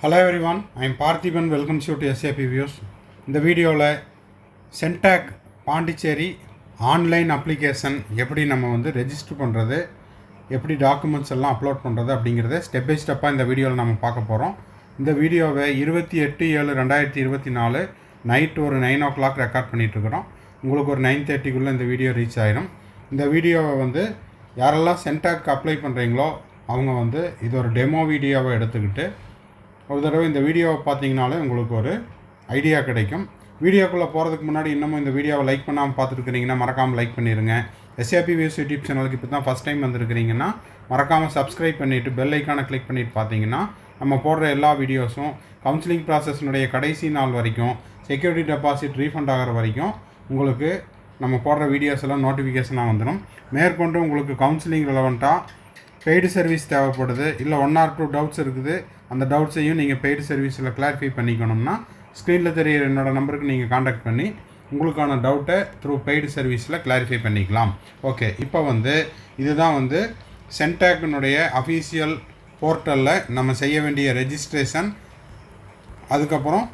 Hello everyone, I am Parthiban. Welcome you to SAP Views. இந்த வீடியோவில் CENTAC Pondicherry online application எப்படி நம்ம register பண்ணுறது, எப்படி டாக்குமெண்ட்ஸ் எல்லாம் அப்லோட் பண்ணுறது அப்படிங்கிறத ஸ்டெப் பை ஸ்டெப்பாக இந்த வீடியோவில் நம்ம பார்க்க போகிறோம். இந்த வீடியோவை 28/7/2024 நைட் ஒரு 9 o'clock ரெக்கார்ட் பண்ணிகிட்ருக்குறோம். உங்களுக்கு ஒரு 9:30 இந்த வீடியோ ரீச் ஆயிரும். இந்த வீடியோவை யாரெல்லாம் சென்டாக் அப்ளை பண்ணுறீங்களோ அவங்க இது ஒரு டெமோ வீடியோவை எடுத்துக்கிட்டு ஒரு தடவை இந்த வீடியோவை பார்த்தீங்கனாலே உங்களுக்கு ஒரு ஐடியா கிடைக்கும். வீடியோக்குள்ளே போகிறதுக்கு முன்னாடி இன்னமும் இந்த வீடியோவை லைக் பண்ணாமல் பார்த்துருக்குறீங்கன்னா மறக்காமல் லைக் பண்ணிடுங்க. எஸ்ஏபி வியூஸ் யூடியூப் சேனலுக்கு இப்போ தான் ஃபஸ்ட் டைம் வந்திருக்கிறீங்கன்னா மறக்காமல் சப்ஸ்கிரைப் பண்ணிவிட்டு பெல் ஐக்கானை கிளிக் பண்ணிவிட்டு பார்த்தீங்கன்னா நம்ம போடுற எல்லா வீடியோஸும் கவுன்சிலிங் ப்ராசஸ்னுடைய கடைசி நாள் வரைக்கும் செக்யூரிட்டி டெபாசிட் ரீஃபண்ட் ஆகிற வரைக்கும் உங்களுக்கு நம்ம போடுற வீடியோஸ் எல்லாம் நோட்டிஃபிகேஷனாக வந்துடும். மேற்கொண்டு உங்களுக்கு கவுன்சிலிங் ரெலவெண்ட்டாக பெய்டு சர்வீஸ் தேவைப்படுது, இல்லை 1 or 2 டவுட்ஸ் இருக்குது, அந்த டவுட்ஸையும் நீங்கள் பெய்டு சர்வீஸில் கிளாரிஃபை பண்ணிக்கணும்னா ஸ்க்ரீனில் தெரியிற என்னோடய நம்பருக்கு நீங்கள் காண்டாக்ட் பண்ணி உங்களுக்கான டவுட்டை த்ரூ பெய்டு சர்வீஸில் கிளாரிஃபை பண்ணிக்கலாம். ஓகே, இப்போ இதுதான் சென்டாக்னுடைய அஃபீஷியல் போர்ட்டலில் நம்ம செய்ய வேண்டிய ரெஜிஸ்ட்ரேஷன், அதுக்கப்புறம்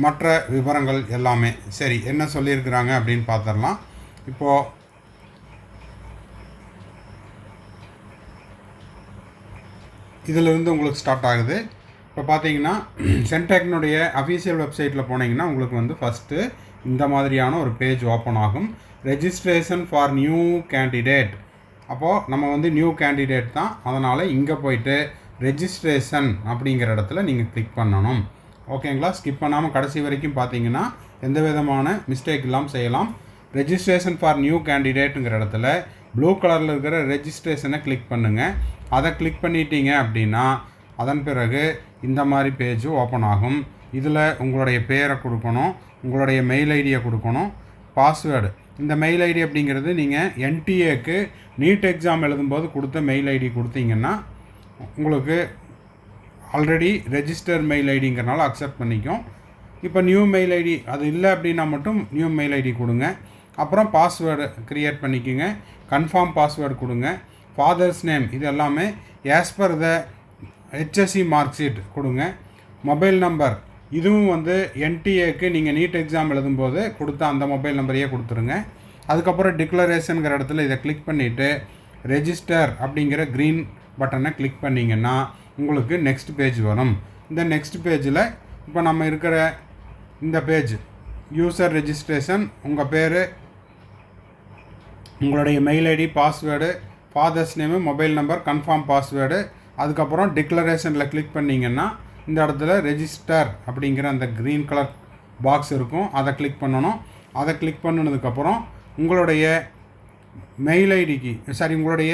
மற்ற விவரங்கள் எல்லாமே. சரி, என்ன சொல்லியிருக்கிறாங்க அப்படின்னு பார்த்துடலாம். இப்போது இதிலிருந்து உங்களுக்கு ஸ்டார்ட் ஆகுது. இப்போ பார்த்தீங்கன்னா சென்டாக்னுடைய அஃபீஷியல் வெப்சைட்டில் போனீங்கன்னா உங்களுக்கு ஃபஸ்ட்டு இந்த மாதிரியான ஒரு பேஜ் ஓப்பன் ஆகும். Registration for new candidate. அப்போது நம்ம நியூ கேண்டிடேட் தான், அதனால் இங்கே போயிட்டு ரெஜிஸ்ட்ரேஷன் அப்படிங்கிற இடத்துல நீங்கள் கிளிக் பண்ணணும். ஓகேங்களா? ஸ்கிப் பண்ணாமல் கடைசி வரைக்கும் பார்த்தீங்கன்னா எந்த விதமான மிஸ்டேக் இல்லாமல் செய்யலாம். ரெஜிஸ்ட்ரேஷன் ஃபார் நியூ கேண்டிடேட்டுங்கிற இடத்துல ப்ளூ கலரில் இருக்கிற ரெஜிஸ்ட்ரேஷனை கிளிக் பண்ணுங்கள். அதை கிளிக் பண்ணிட்டீங்க அப்படின்னா அதன் பிறகு இந்த மாதிரி பேஜ் ஓப்பன் ஆகும். இதில் உங்களுடைய பேரை கொடுக்கணும், உங்களுடைய மெயில் ஐடியை கொடுக்கணும், பாஸ்வேர்டு. இந்த மெயில் ஐடி அப்படிங்கிறது நீங்கள் என்டிஏக்கு நீட் எக்ஸாம் எழுதும்போது கொடுத்த மெயில் ஐடி கொடுத்தீங்கன்னா உங்களுக்கு ஆல்ரெடி ரெஜிஸ்டர் மெயில் ஐடிங்கிறனால அக்செப்ட் பண்ணிக்கும். இப்போ நியூ மெயில் ஐடி அது இல்லை அப்படின்னா மட்டும் நியூ மெயில் ஐடி கொடுங்க. அப்புறம் பாஸ்வேர்டு க்ரியேட் பண்ணிக்கோங்க, கன்ஃபார்ம் பாஸ்வேர்டு கொடுங்க, ஃபாதர்ஸ் நேம் இது எல்லாமே as per the HSC mark sheet கொடுங்க. மொபைல் நம்பர் இதுவும் என்டிஏக்கு நீங்கள் நீட் எக்ஸாம் எழுதும்போது கொடுத்த அந்த மொபைல் நம்பரையே கொடுத்துருங்க. அதுக்கப்புறம் டிக்ளரேஷனுங்கிற இடத்துல இதை கிளிக் பண்ணிவிட்டு ரெஜிஸ்டர் அப்படிங்கிற க்ரீன் பட்டனை கிளிக் பண்ணிங்கன்னா உங்களுக்கு நெக்ஸ்ட் பேஜ் வரும். இந்த நெக்ஸ்ட் பேஜில் இப்போ நம்ம இருக்கிற இந்த பேஜ் யூசர் ரெஜிஸ்ட்ரேஷன், உங்கள் பேர், உங்களுடைய mail ID, password, father's name, mobile number, confirm password, அதுக்கப்புறம் டிக்ளரேஷனில் கிளிக் பண்ணிங்கன்னா இந்த இடத்துல ரெஜிஸ்டர் அப்படிங்கிற அந்த க்ரீன் கலர் பாக்ஸ் இருக்கும், அதை கிளிக் பண்ணணும். அதை கிளிக் பண்ணினதுக்கப்புறம் உங்களுடைய மெயில் ஐடிக்கு உங்களுடைய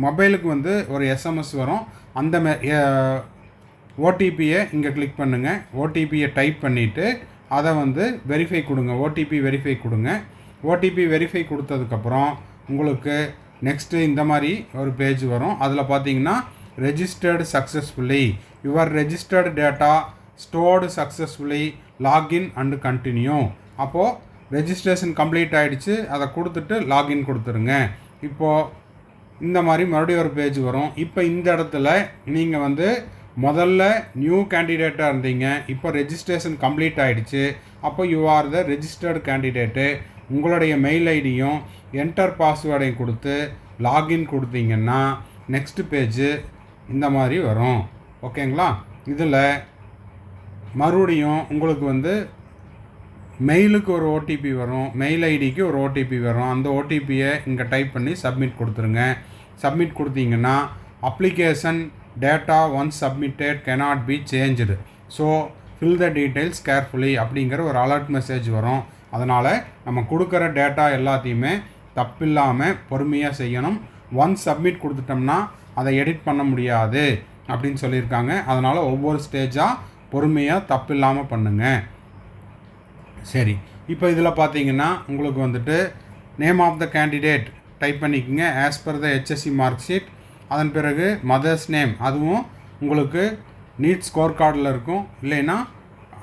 மொபைலுக்கு ஒரு எஸ்எம்எஸ் வரும். அந்த ஓடிபியை இங்கே கிளிக் பண்ணுங்கள். ஓடிபியை டைப் பண்ணிவிட்டு அதை வெரிஃபை கொடுங்க, ஓடிபி வெரிஃபை கொடுங்க. ஓடிபி வெரிஃபை கொடுத்ததுக்கப்புறம் உங்களுக்கு நெக்ஸ்ட்டு இந்த மாதிரி ஒரு பேஜ் வரும். அதில் பார்த்தீங்கன்னா registered successfully, your registered data stored successfully, login and continue. அப்போது ரெஜிஸ்ட்ரேஷன் கம்ப்ளீட் ஆகிடுச்சு, அதை கொடுத்துட்டு லாகின் கொடுத்துருங்க. இப்போது இந்த மாதிரி மறுபடியும் ஒரு பேஜ் வரும். இப்போ இந்த இடத்துல நீங்கள் முதல்ல நியூ கேண்டிடேட்டாக இருந்தீங்க, இப்போ ரெஜிஸ்ட்ரேஷன் கம்ப்ளீட் ஆகிடுச்சு, அப்போ you are the registered candidate. உங்களுடைய மெயில் ஐடியும் என்டர் பாஸ்வேர்டையும் கொடுத்து லாகின் கொடுத்தீங்கன்னா நெக்ஸ்ட் பேஜு இந்த மாதிரி வரும். ஓகேங்களா? இதில் மறுபடியும் உங்களுக்கு மெயிலுக்கு ஒரு ஓடிபி வரும், மெயில் ஐடிக்கு ஒரு ஓடிபி வரும். அந்த ஓடிபியை இங்கே டைப் பண்ணி சப்மிட் கொடுத்துருங்க. சப்மிட் கொடுத்தீங்கன்னா application data once submitted cannot be changed, so fill the details carefully அப்படிங்கிற ஒரு அலர்ட் மெசேஜ் வரும். அதனால் நம்ம கொடுக்குற டேட்டா எல்லாத்தையுமே தப்பில்லாமல் பொறுமையாக செய்யணும். ஒன்ஸ் சப்மிட் கொடுத்துட்டோம்னா அதை எடிட் பண்ண முடியாது அப்படின்னு சொல்லியிருக்காங்க. அதனால் ஒவ்வொரு ஸ்டேஜாக பொறுமையாக தப்பில்லாமல் பண்ணுங்கள். சரி, இப்போ இதில் பார்த்தீங்கன்னா உங்களுக்கு name of the candidate type பண்ணிக்கோங்க as per the HSC mark sheet. அதன் பிறகு மதர்ஸ் நேம் அதுவும் உங்களுக்கு நீட் ஸ்கோர் கார்டில் இருக்கும், இல்லைன்னா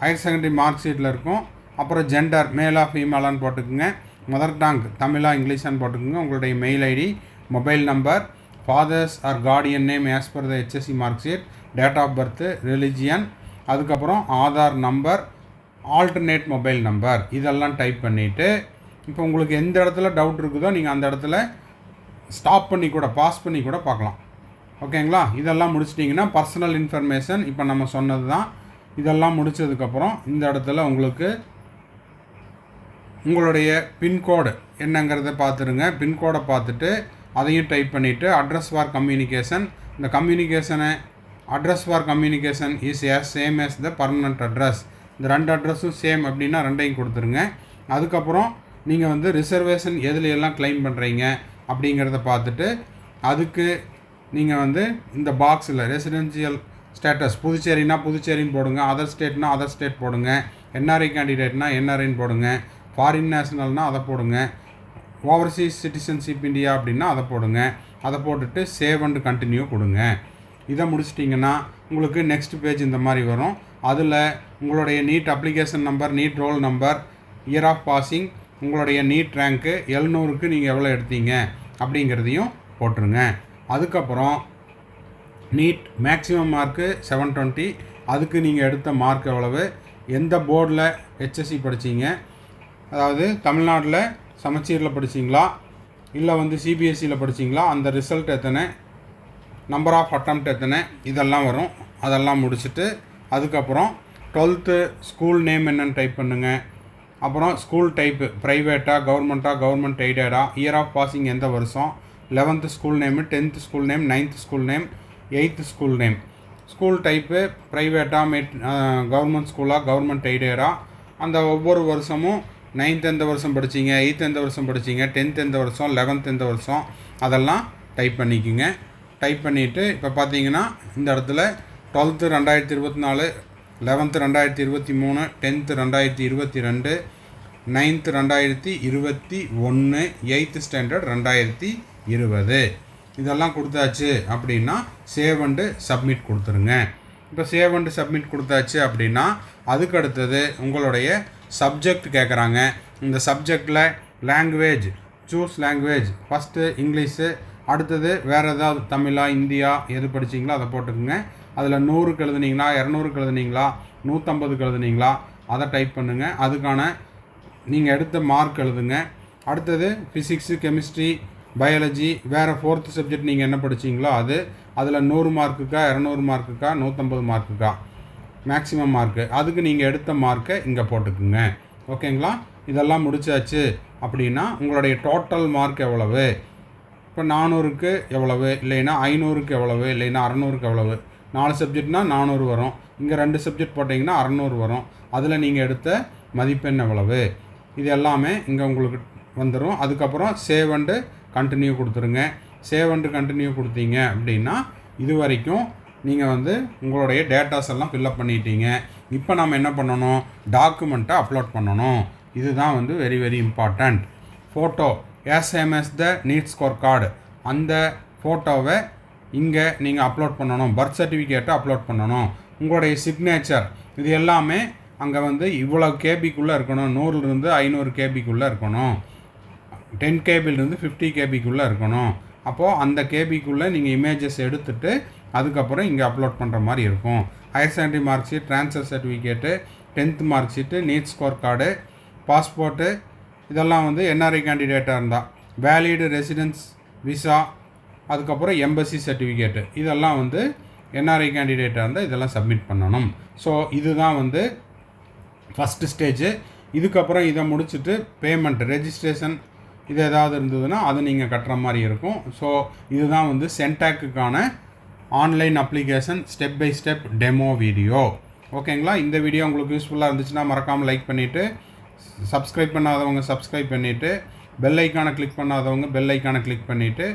ஹையர் செகண்டரி மார்க் ஷீட்டில் இருக்கும். அப்புறம் ஜெண்டர் மேலா ஃபீமேலான்னு போட்டுக்குங்க. மதர் டங் தமிழா இங்கிலீஷான்னு போட்டுக்குங்க. உங்களுடைய mail ID, mobile number, father's or guardian name as per the HSC mark sheet, date of birth, religion, அதுக்கப்புறம் Aadhaar number, alternate mobile number இதெல்லாம் டைப் பண்ணிவிட்டு இப்போ உங்களுக்கு எந்த இடத்துல டவுட் இருக்குதோ நீங்கள் அந்த இடத்துல ஸ்டாப் பண்ணி கூட பாஸ் பண்ணி கூட பார்க்கலாம். ஓகேங்களா? இதெல்லாம் முடிச்சிட்டிங்கன்னா பர்சனல் இன்ஃபர்மேஷன் இப்போ நம்ம சொன்னது தான். இதெல்லாம் முடித்ததுக்கப்புறம் இந்த இடத்துல உங்களுக்கு உங்களுடைய பின்கோடு என்னங்கிறத பார்த்துருங்க. பின்கோடை பார்த்துட்டு அதையும் டைப் பண்ணிவிட்டு அட்ரஸ் ஃபார் கம்யூனிகேஷன், இந்த கம்யூனிகேஷனை address for communication is same as the permanent address, இந்த 2 அட்ரஸும் சேம் அப்படின்னா 2ஐயும் கொடுத்துருங்க. அதுக்கப்புறம் நீங்கள் வந்து ரிசர்வேஷன் எதுலையெல்லாம் கிளைம் பண்ணுறீங்க அப்படிங்கிறத பார்த்துட்டு அதுக்கு நீங்கள் வந்து இந்த பாக்ஸில் ரெசிடென்ஷியல் ஸ்டேட்டஸ் புதுச்சேரினா புதுச்சேரின்னு போடுங்க, அதர் ஸ்டேட்னா அதர் ஸ்டேட் போடுங்க, என்ஆர்ஐ கேண்டிடேட்னா என்ஆர்ஐன்னு போடுங்க, ஃபாரின் நேஷனல்னால் அதை போடுங்க, ஓவர்சீஸ் சிட்டிசன்ஷிப் இந்தியா அப்படின்னா அதை போடுங்க. அதை போட்டுட்டு சேவ் அண்ட் கண்டினியூ கொடுங்க. இதை முடிச்சிட்டிங்கன்னா உங்களுக்கு நெக்ஸ்ட் பேஜ் இந்த மாதிரி வரும். அதில் உங்களுடைய NEET application number, NEET roll number, year of passing, உங்களுடைய நீட் ரேங்க்கு 700க்கு நீங்கள் எவ்வளோ எடுத்தீங்க அப்படிங்கிறதையும் போட்டுருங்க. அதுக்கப்புறம் நீட் மேக்ஸிமம் மார்க்கு 720, அதுக்கு நீங்கள் எடுத்த மார்க் எவ்வளவு, எந்த போர்டில் HSC படித்தீங்க, அதாவது தமிழ்நாட்டில் சமச்சீரில் படிச்சிங்களா இல்லை வந்து CBSEயில் படிச்சிங்களா, அந்த ரிசல்ட் எத்தனை, நம்பர் ஆஃப் அட்டம்ப்ட் எத்தனை, இதெல்லாம் வரும். அதெல்லாம் முடிச்சுட்டு அதுக்கப்புறம் 12th ஸ்கூல் நேம் என்னென்னு டைப் பண்ணுங்கள். அப்புறம் ஸ்கூல் டைப்பு ப்ரைவேட்டாக கவர்மெண்ட்டாக கவர்மெண்ட் எய்டடா, இயர் ஆஃப் பாசிங் எந்த வருஷம், 11th school name, 10th school name, 9th school name, 8th school name, school type ப்ரைவேட்டாக கவர்மெண்ட் ஸ்கூலாக கவர்மெண்ட் எய்டடா, அந்த ஒவ்வொரு வருஷமும் 9th எந்த வருஷம் படிச்சிங்க, 8th எந்த வருஷம் படிச்சிங்க, 10th எந்த வருஷம், 11th எந்த வருஷம், அதெல்லாம் டைப் பண்ணிக்கோங்க. டைப் பண்ணிவிட்டு இப்போ பார்த்தீங்கன்னா இந்த இடத்துல 12th 2024, 11th 2023, 10th 2022, 9th 2021, 8th standard 2020 இதெல்லாம் கொடுத்தாச்சு அப்படின்னா சேவ் அண்டு சப்மிட் கொடுத்துருங்க. இப்போ சேவ் அண்டு சப்மிட் கொடுத்தாச்சு அப்படின்னா அதுக்கு அடுத்தது உங்களுடைய சப்ஜெக்ட் கேட்குறாங்க. இந்த சப்ஜெக்டில் language, choose language, first English, அடுத்தது வேறு ஏதாவது தமிழா இந்தியா எது படிச்சிங்களோ அதை போட்டுக்குங்க. அதில் 100க்கு எழுதுனீங்களா, 200க்கு எழுதுனீங்களா, 150க்கு எழுதுனீங்களா அதை டைப் பண்ணுங்கள். அதுக்கான நீங்கள் எடுத்த மார்க் எழுதுங்க. அடுத்தது ஃபிசிக்ஸு, கெமிஸ்ட்ரி, பயாலஜி, வேறு 4th சப்ஜெக்ட் நீங்கள் என்ன படிச்சிங்களோ அதில் 100 மார்க்குக்கா, 200 மார்க்குக்கா, 150 மார்க்குக்கா மேக்ஸிமம் மார்க்கு, அதுக்கு நீங்கள் எடுத்த மார்க்கை இங்கே போட்டுக்குங்க. ஓகேங்களா? இதெல்லாம் முடிச்சாச்சு அப்படின்னா உங்களுடைய டோட்டல் மார்க் எவ்வளவு, இப்போ 400க்கு எவ்வளவு, இல்லைன்னா 500க்கு எவ்வளவு, இல்லைன்னா 600க்கு எவ்வளவு, 4 சப்ஜெக்ட்னால் 400 வரும், இங்கே 2 சப்ஜெக்ட் போட்டிங்கன்னா 600 வரும், அதில் நீங்கள் எடுத்த மதிப்பெண் எவ்வளவு, இது எல்லாமே இங்கே உங்களுக்கு வந்துடும். அதுக்கப்புறம் சேவ் அண்டு கண்டினியூ கொடுத்துருங்க. சேவ் அண்டு கண்டினியூ கொடுத்தீங்க அப்படின்னா இது வரைக்கும் நீங்கள் வந்து உங்களுடைய டேட்டாஸ் எல்லாம் ஃபில்அப் பண்ணிட்டீங்க. இப்போ நம்ம என்ன பண்ணணும், டாக்குமெண்ட்டை அப்லோட் பண்ணணும். இதுதான் வந்து very very important. Photo as the need score card, அந்த ஃபோட்டோவை இங்கே நீங்கள் அப்லோட் பண்ணணும். பர்த் சர்டிஃபிகேட்டை அப்லோட் பண்ணணும். உங்களுடைய சிக்னேச்சர் இது எல்லாமே அங்கே வந்து இவ்வளோ கேபிக்குள்ளே இருக்கணும். 100லேருந்து 500 கேபிக்குள்ளே இருக்கணும். 10 கேபிலிருந்து 50 கேபிக்குள்ளே இருக்கணும். அப்போது அந்த கேபிக்குள்ளே நீங்கள் இமேஜஸ் எடுத்துகிட்டு அதுக்கப்புறம் இங்கே அப்லோட் பண்ணுற மாதிரி இருக்கும். Higher secondary mark sheet, transfer certificate, 10th mark sheet, NEET score card, passport, இதெல்லாம் வந்து என்ஆர்ஐ கேண்டிடேட்டாக இருந்தால் வேலிடு ரெசிடென்ஸ் விசா, அதுக்கப்புறம் எம்பசி சர்டிஃபிகேட்டு, இதெல்லாம் வந்து என்ஆர்ஐ கேண்டிடேட்டாக இருந்தால் இதெல்லாம் சப்மிட் பண்ணணும். ஸோ இதுதான் வந்து ஃபஸ்ட்டு ஸ்டேஜு. இதுக்கப்புறம் இதை முடிச்சுட்டு பேமெண்ட், ரெஜிஸ்ட்ரேஷன் இது ஏதாவது இருந்ததுன்னா அது நீங்கள் கட்டுற மாதிரி இருக்கும். ஸோ இதுதான் வந்து சென்டாக்குக்கான online application step by step demo video. ஓகேங்களா? இந்த வீடியோ உங்களுக்கு யூஸ்ஃபுல்லாக இருந்துச்சுன்னா மறக்காமல் லைக் பண்ணிவிட்டு, சப்ஸ்கிரைப் பண்ணாதவங்க சப்ஸ்கிரைப் பண்ணிவிட்டு, பெல் ஐக்கானை கிளிக் பண்ணாதவங்க பெல் ஐக்கானை கிளிக் பண்ணிவிட்டு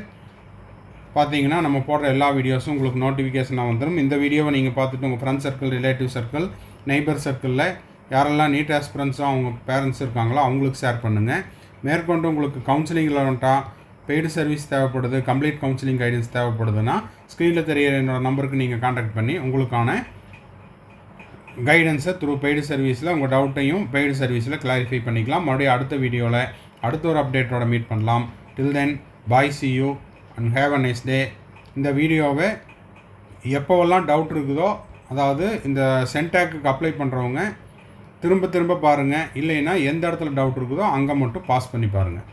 பார்த்தீங்கன்னா நம்ம போடுற எல்லா வீடியோஸும் உங்களுக்கு நோட்டிஃபிகேஷனாக வந்துடும். இந்த வீடியோவை நீங்கள் பார்த்துட்டு உங்கள் friend circle, relative circle, neighbour சர்க்கிளில் யாரெல்லாம் நீட் ஆஸ்பிரன்ஸோ அவங்க பேரண்ட்ஸ் இருக்காங்களோ அவங்களுக்கு ஷேர் பண்ணுங்கள். மேற்கொண்டு உங்களுக்கு கவுன்சிலிங்கில் வந்துட்டால் பெய்டு சர்வீஸ் தேவைப்படுது, கம்ப்ளீட் கவுன்சிலிங் கைடன்ஸ் தேவைப்படுதுன்னா ஸ்க்ரீனில் தெரியிற என்னோடய நம்பருக்கு நீங்கள் கான்டாக்ட் பண்ணி உங்களுக்கான கைடன்ஸை த்ரூ பெய்டு சர்வீஸில் உங்கள் டவுட்டையும் பெய்டு சர்வீஸில் கிளாரிஃபை பண்ணிக்கலாம். மறுபடியும் அடுத்த வீடியோவில் அடுத்த ஒரு அப்டேட்டோட மீட் பண்ணலாம். டில் தென், பாய், see you and have a nice day. இந்த வீடியோவை எப்போவெல்லாம் டவுட் இருக்குதோ, அதாவது இந்த சென்டாக்குக்கு அப்ளை பண்ணுறவங்க திரும்ப திரும்ப பாருங்கள். இல்லைன்னா எந்த இடத்துல டவுட் இருக்குதோ அங்கே மட்டும் பாஸ் பண்ணி பாருங்கள்.